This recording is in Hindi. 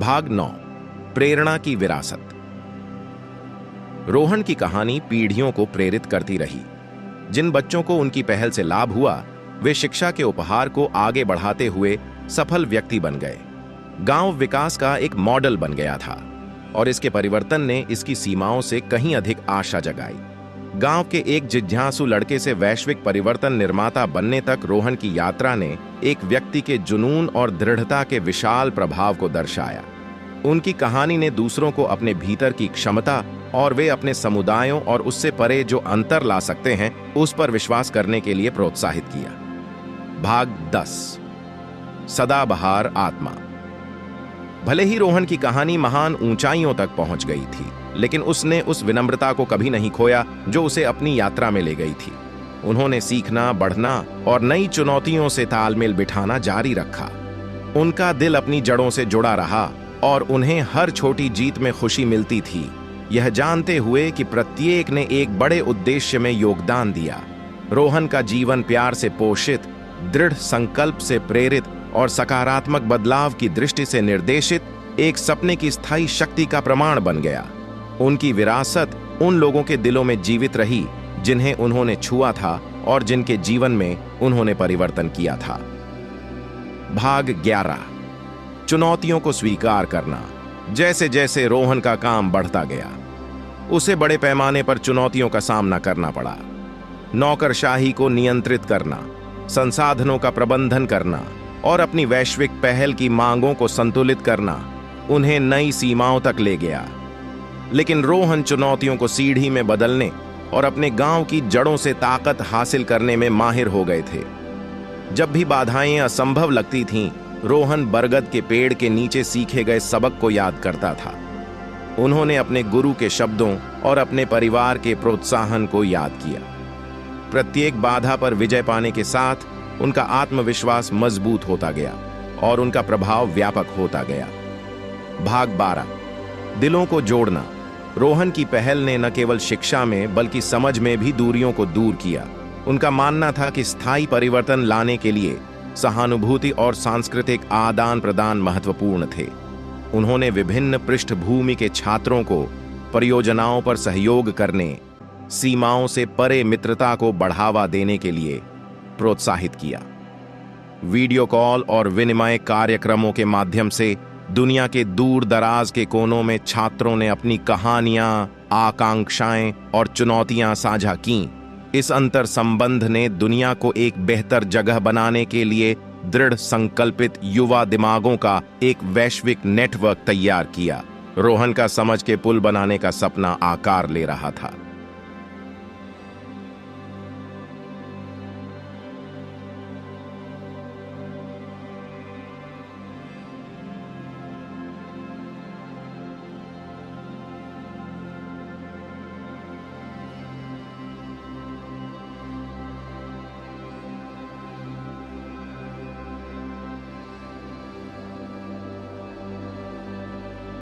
भाग 9 प्रेरणा की विरासत। रोहन की कहानी पीढ़ियों को प्रेरित करती रही। जिन बच्चों को उनकी पहल से लाभ हुआ, वे शिक्षा के उपहार को आगे बढ़ाते हुए सफल व्यक्ति बन गए। गांव विकास का एक मॉडल बन गया था और इसके परिवर्तन ने इसकी सीमाओं से कहीं अधिक आशा जगाई। गांव के एक जिज्ञासु लड़के से वैश्विक परिवर्तन निर्माता बनने तक रोहन की यात्रा ने एक व्यक्ति के जुनून और दृढ़ता के विशाल प्रभाव को दर्शाया। उनकी कहानी ने दूसरों को अपने भीतर की क्षमता और वे अपने समुदायों और उससे परे जो अंतर ला सकते हैं, उस पर विश्वास करने के लिए प्रोत्साहित किया। भाग 10 सदाबहार आत्मा। भले ही रोहन की कहानी महान ऊंचाइयों तक पहुंच गई थी, लेकिन उसने उस विनम्रता को कभी नहीं खोया जो उसे अपनी यात्रा में ले गई थी। उन्होंने सीखना, बढ़ना और नई चुनौतियों से तालमेल बिठाना जारी रखा। उनका दिल अपनी जड़ों से जुड़ा रहा और उन्हें हर छोटी जीत में खुशी मिलती थी, यह जानते हुए कि प्रत्येक ने एक बड़े उद्देश्य में योगदान दिया। रोहन का जीवन प्यार से पोषित, दृढ़ संकल्प से प्रेरित और सकारात्मक बदलाव की दृष्टि से निर्देशित एक सपने की स्थायी शक्ति का प्रमाण बन गया। उनकी विरासत उन लोगों के दिलों में जीवित रही जिन्हें उन्होंने छुआ था और जिनके जीवन में उन्होंने परिवर्तन किया था। भाग 11 चुनौतियों को स्वीकार करना। जैसे जैसे रोहन का काम बढ़ता गया, उसे बड़े पैमाने पर चुनौतियों का सामना करना पड़ा। नौकरशाही को नियंत्रित करना, संसाधनों का प्रबंधन करना और अपनी वैश्विक पहल की मांगों को संतुलित करना उन्हें नई सीमाओं तक ले गया। लेकिन रोहन चुनौतियों को सीढ़ी में बदलने और अपने गांव की जड़ों से ताकत हासिल करने में माहिर हो गए थे। जब भी बाधाएं असंभव लगती थीं, रोहन बरगद के पेड़ के नीचे सीखे गए सबक को याद करता था। उन्होंने अपने गुरु के शब्दों और अपने परिवार के प्रोत्साहन को याद किया। प्रत्येक बाधा पर विजय पाने के साथ उनका आत्मविश्वास मजबूत होता गया और उनका प्रभाव व्यापक होता गया। भाग 12 दिलों को जोड़ना। रोहन की पहल ने न केवल शिक्षा में बल्कि समझ में भी दूरियों को दूर किया। उनका मानना था कि स्थायी परिवर्तन लाने के लिए सहानुभूति और सांस्कृतिक आदान प्रदान महत्वपूर्ण थे। उन्होंने विभिन्न पृष्ठभूमि के छात्रों को परियोजनाओं पर सहयोग करने, सीमाओं से परे मित्रता को बढ़ावा देने के लिए प्रोत्साहित किया। वीडियो कॉल और विनिमय कार्यक्रमों के माध्यम से दुनिया के दूर दराज के कोनों में छात्रों ने अपनी कहानियां, आकांक्षाएं और चुनौतियां साझा कीं। इस अंतर संबंध ने दुनिया को एक बेहतर जगह बनाने के लिए दृढ़ संकल्पित युवा दिमागों का एक वैश्विक नेटवर्क तैयार किया। रोहन का समझ के पुल बनाने का सपना आकार ले रहा था।